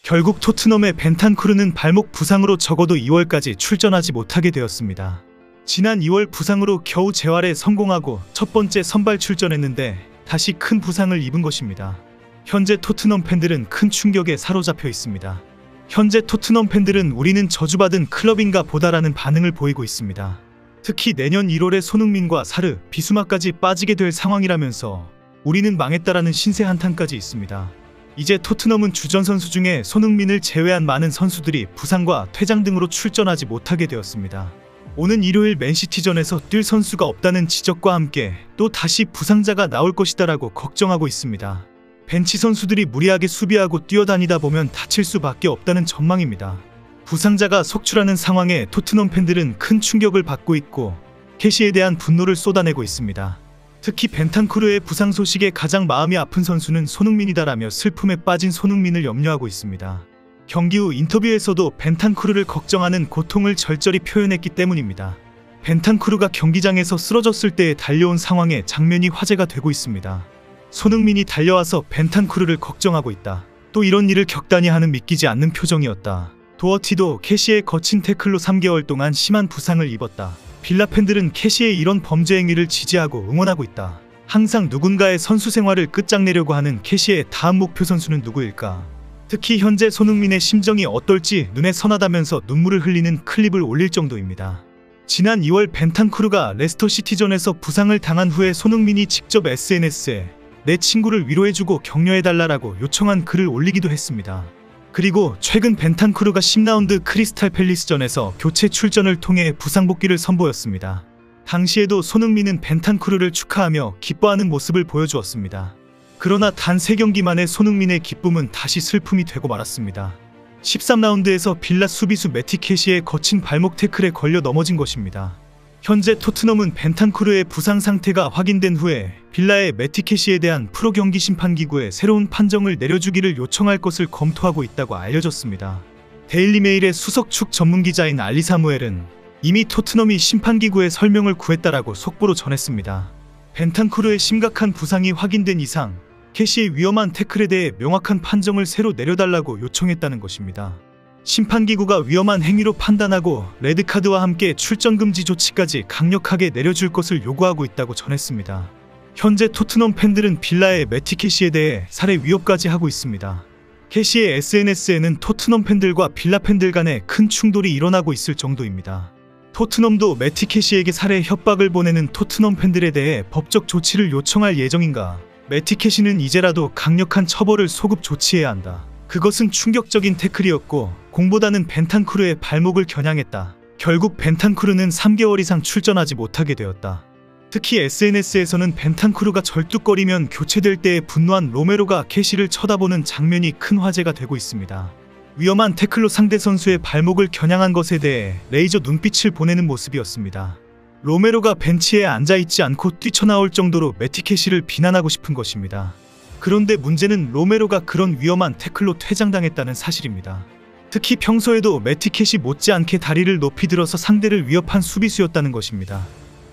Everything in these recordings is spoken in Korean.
결국 토트넘의 벤탄쿠르는 발목 부상으로 적어도 2월까지 출전하지 못하게 되었습니다. 지난 2월 부상으로 겨우 재활에 성공하고 첫 번째 선발 출전했는데 다시 큰 부상을 입은 것입니다. 현재 토트넘 팬들은 큰 충격에 사로잡혀 있습니다. 현재 토트넘 팬들은 우리는 저주받은 클럽인가 보다라는 반응을 보이고 있습니다. 특히 내년 1월에 손흥민과 사르, 비수마까지 빠지게 될 상황이라면서 우리는 망했다라는 신세 한탄까지 있습니다. 이제 토트넘은 주전 선수 중에 손흥민을 제외한 많은 선수들이 부상과 퇴장 등으로 출전하지 못하게 되었습니다. 오는 일요일 맨시티전에서 뛸 선수가 없다는 지적과 함께 또 다시 부상자가 나올 것이다라고 걱정하고 있습니다. 벤치 선수들이 무리하게 수비하고 뛰어다니다 보면 다칠 수밖에 없다는 전망입니다. 부상자가 속출하는 상황에 토트넘 팬들은 큰 충격을 받고 있고 캐시에 대한 분노를 쏟아내고 있습니다. 특히 벤탄쿠르의 부상 소식에 가장 마음이 아픈 선수는 손흥민이다라며 슬픔에 빠진 손흥민을 염려하고 있습니다. 경기 후 인터뷰에서도 벤탄쿠르를 걱정하는 고통을 절절히 표현했기 때문입니다. 벤탄쿠르가 경기장에서 쓰러졌을 때에 달려온 상황에 장면이 화제가 되고 있습니다. 손흥민이 달려와서 벤탄쿠르를 걱정하고 있다. 또 이런 일을 겪다니 하는 믿기지 않는 표정이었다. 도어티도 캐시의 거친 태클로 3개월 동안 심한 부상을 입었다. 빌라 팬들은 캐시의 이런 범죄 행위를 지지하고 응원하고 있다. 항상 누군가의 선수 생활을 끝장내려고 하는 캐시의 다음 목표 선수는 누구일까? 특히 현재 손흥민의 심정이 어떨지 눈에 선하다면서 눈물을 흘리는 클립을 올릴 정도입니다. 지난 2월 벤탄쿠르가 레스터시티전에서 부상을 당한 후에 손흥민이 직접 SNS에 내 친구를 위로해주고 격려해달라고 요청한 글을 올리기도 했습니다. 그리고 최근 벤탄쿠르가 10라운드 크리스탈 팰리스전에서 교체 출전을 통해 부상 복귀를 선보였습니다. 당시에도 손흥민은 벤탄쿠르를 축하하며 기뻐하는 모습을 보여주었습니다. 그러나 단 3경기 만에 손흥민의 기쁨은 다시 슬픔이 되고 말았습니다. 13라운드에서 빌라 수비수 매티 캐시의 거친 발목 태클에 걸려 넘어진 것입니다. 현재 토트넘은 벤탄쿠르의 부상 상태가 확인된 후에 빌라의 매티 캐시에 대한 프로 경기 심판기구에 새로운 판정을 내려주기를 요청할 것을 검토하고 있다고 알려졌습니다. 데일리메일의 수석 축 전문기자인 알리 사무엘은 이미 토트넘이 심판기구에 설명을 구했다라고 속보로 전했습니다. 벤탄쿠르의 심각한 부상이 확인된 이상 캐시의 위험한 태클에 대해 명확한 판정을 새로 내려달라고 요청했다는 것입니다. 심판기구가 위험한 행위로 판단하고 레드카드와 함께 출전금지 조치까지 강력하게 내려줄 것을 요구하고 있다고 전했습니다. 현재 토트넘 팬들은 빌라의 매티 캐시에 대해 살해 위협까지 하고 있습니다. 캐시의 SNS에는 토트넘 팬들과 빌라 팬들 간에 큰 충돌이 일어나고 있을 정도입니다. 토트넘도 매티 캐시에게 살해 협박을 보내는 토트넘 팬들에 대해 법적 조치를 요청할 예정인가? 매티 캐시는 이제라도 강력한 처벌을 소급 조치해야 한다. 그것은 충격적인 태클이었고 공보다는 벤탄쿠르의 발목을 겨냥했다. 결국 벤탄쿠르는 3개월 이상 출전하지 못하게 되었다. 특히 SNS에서는 벤탄쿠르가 절뚝거리면 교체될 때에 분노한 로메로가 캐시를 쳐다보는 장면이 큰 화제가 되고 있습니다. 위험한 태클로 상대 선수의 발목을 겨냥한 것에 대해 레이저 눈빛을 보내는 모습이었습니다. 로메로가 벤치에 앉아있지 않고 뛰쳐나올 정도로 매티 캐시를 비난하고 싶은 것입니다. 그런데 문제는 로메로가 그런 위험한 태클로 퇴장당했다는 사실입니다. 특히 평소에도 매티 캐시 못지않게 다리를 높이 들어서 상대를 위협한 수비수였다는 것입니다.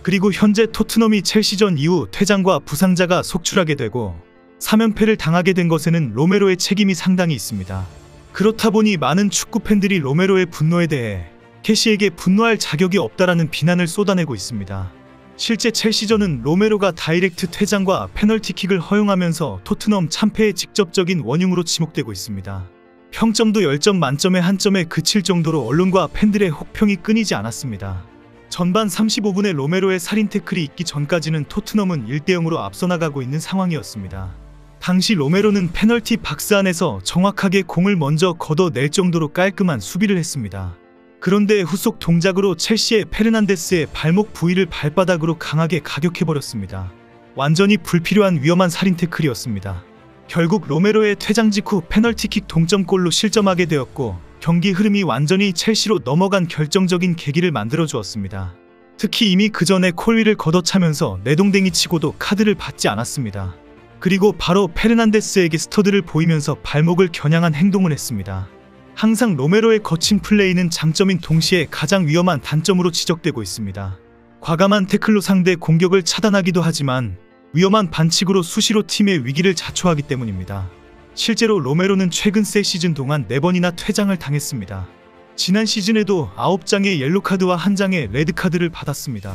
그리고 현재 토트넘이 첼시전 이후 퇴장과 부상자가 속출하게 되고 3연패를 당하게 된 것에는 로메로의 책임이 상당히 있습니다. 그렇다 보니 많은 축구 팬들이 로메로의 분노에 대해 캐시에게 분노할 자격이 없다라는 비난을 쏟아내고 있습니다. 실제 첼시전은 로메로가 다이렉트 퇴장과 페널티킥을 허용하면서 토트넘 참패의 직접적인 원흉으로 지목되고 있습니다. 평점도 10점 만점에 한 점에 그칠 정도로 언론과 팬들의 혹평이 끊이지 않았습니다. 전반 35분에 로메로의 살인 태클이 있기 전까지는 토트넘은 1대0으로 앞서 나가고 있는 상황이었습니다. 당시 로메로는 페널티 박스 안에서 정확하게 공을 먼저 걷어낼 정도로 깔끔한 수비를 했습니다. 그런데 후속 동작으로 첼시의 페르난데스의 발목 부위를 발바닥으로 강하게 가격해버렸습니다. 완전히 불필요한 위험한 살인 태클이었습니다. 결국 로메로의 퇴장 직후 페널티킥 동점골로 실점하게 되었고 경기 흐름이 완전히 첼시로 넘어간 결정적인 계기를 만들어주었습니다. 특히 이미 그 전에 콜위를 걷어차면서 내동댕이 치고도 카드를 받지 않았습니다. 그리고 바로 페르난데스에게 스터드를 보이면서 발목을 겨냥한 행동을 했습니다. 항상 로메로의 거친 플레이는 장점인 동시에 가장 위험한 단점으로 지적되고 있습니다. 과감한 태클로 상대 공격을 차단하기도 하지만 위험한 반칙으로 수시로 팀의 위기를 자초하기 때문입니다. 실제로 로메로는 최근 세 시즌 동안 4번이나 퇴장을 당했습니다. 지난 시즌에도 9장의 옐로카드와 1장의 레드카드를 받았습니다.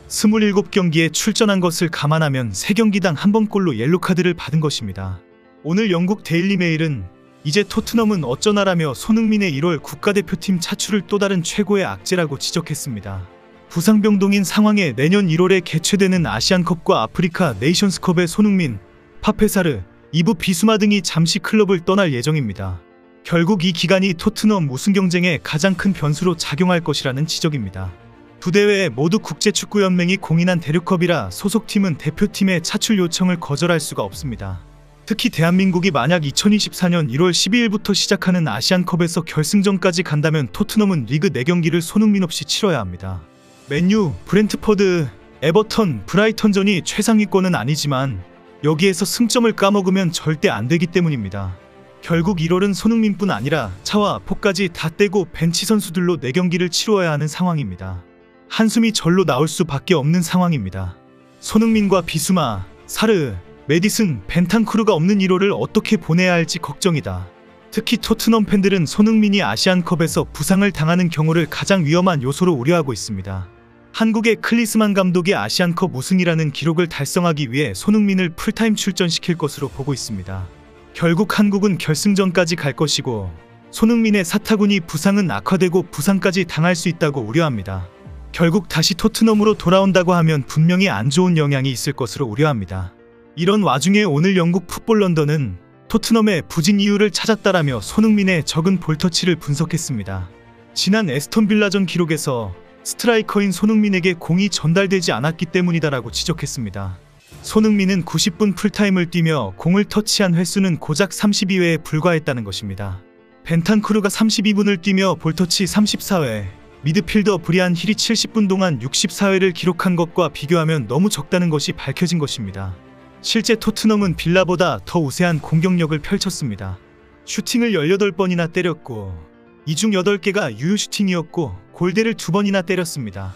27경기에 출전한 것을 감안하면 3경기당 1번꼴로 옐로카드를 받은 것입니다. 오늘 영국 데일리 메일은 이제 토트넘은 어쩌나라며 손흥민의 1월 국가대표팀 차출을 또 다른 최고의 악재라고 지적했습니다. 부상병동인 상황에 내년 1월에 개최되는 아시안컵과 아프리카 네이션스컵의 손흥민, 파페사르, 이브 비수마 등이 잠시 클럽을 떠날 예정입니다. 결국 이 기간이 토트넘 우승 경쟁에 가장 큰 변수로 작용할 것이라는 지적입니다. 두 대회 모두 국제축구연맹이 공인한 대륙컵이라 소속팀은 대표팀의 차출 요청을 거절할 수가 없습니다. 특히 대한민국이 만약 2024년 1월 12일부터 시작하는 아시안컵에서 결승전까지 간다면 토트넘은 리그 4경기를 손흥민 없이 치러야 합니다. 맨유, 브렌트퍼드, 에버턴, 브라이턴전이 최상위권은 아니지만 여기에서 승점을 까먹으면 절대 안 되기 때문입니다. 결국 1월은 손흥민뿐 아니라 차와 포까지 다 떼고 벤치 선수들로 4경기를 치루어야 하는 상황입니다. 한숨이 절로 나올 수밖에 없는 상황입니다. 손흥민과 비수마, 사르, 메디슨, 벤탄쿠르가 없는 1월을 어떻게 보내야 할지 걱정이다. 특히 토트넘 팬들은 손흥민이 아시안컵에서 부상을 당하는 경우를 가장 위험한 요소로 우려하고 있습니다. 한국의 클리스만 감독이 아시안컵 우승이라는 기록을 달성하기 위해 손흥민을 풀타임 출전시킬 것으로 보고 있습니다. 결국 한국은 결승전까지 갈 것이고 손흥민의 사타구니 부상은 악화되고 부상까지 당할 수 있다고 우려합니다. 결국 다시 토트넘으로 돌아온다고 하면 분명히 안 좋은 영향이 있을 것으로 우려합니다. 이런 와중에 오늘 영국 풋볼 런던은 토트넘의 부진 이유를 찾았다라며 손흥민의 적은 볼터치를 분석했습니다. 지난 에스턴 빌라전 기록에서 스트라이커인 손흥민에게 공이 전달되지 않았기 때문이다라고 지적했습니다. 손흥민은 90분 풀타임을 뛰며 공을 터치한 횟수는 고작 32회에 불과했다는 것입니다. 벤탄쿠르가 32분을 뛰며 볼터치 34회, 미드필더 브리안 힐이 70분 동안 64회를 기록한 것과 비교하면 너무 적다는 것이 밝혀진 것입니다. 실제 토트넘은 빌라보다 더 우세한 공격력을 펼쳤습니다. 슈팅을 18번이나 때렸고 이 중 8개가 유효 슈팅이었고 골대를 2번이나 때렸습니다.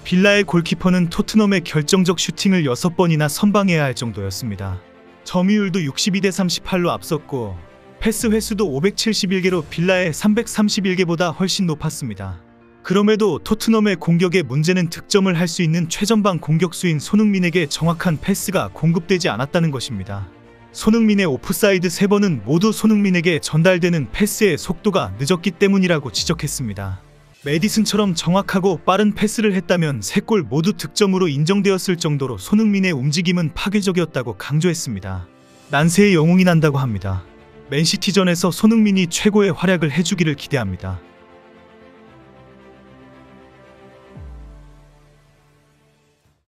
빌라의 골키퍼는 토트넘의 결정적 슈팅을 6번이나 선방해야 할 정도였습니다. 점유율도 62대 38로 앞섰고 패스 횟수도 571개로 빌라의 331개보다 훨씬 높았습니다. 그럼에도 토트넘의 공격의 문제는 득점을 할 수 있는 최전방 공격수인 손흥민에게 정확한 패스가 공급되지 않았다는 것입니다. 손흥민의 오프사이드 3번은 모두 손흥민에게 전달되는 패스의 속도가 늦었기 때문이라고 지적했습니다. 메디슨처럼 정확하고 빠른 패스를 했다면 3골 모두 득점으로 인정되었을 정도로 손흥민의 움직임은 파괴적이었다고 강조했습니다. 난세의 영웅이 난다고 합니다. 맨시티전에서 손흥민이 최고의 활약을 해주기를 기대합니다.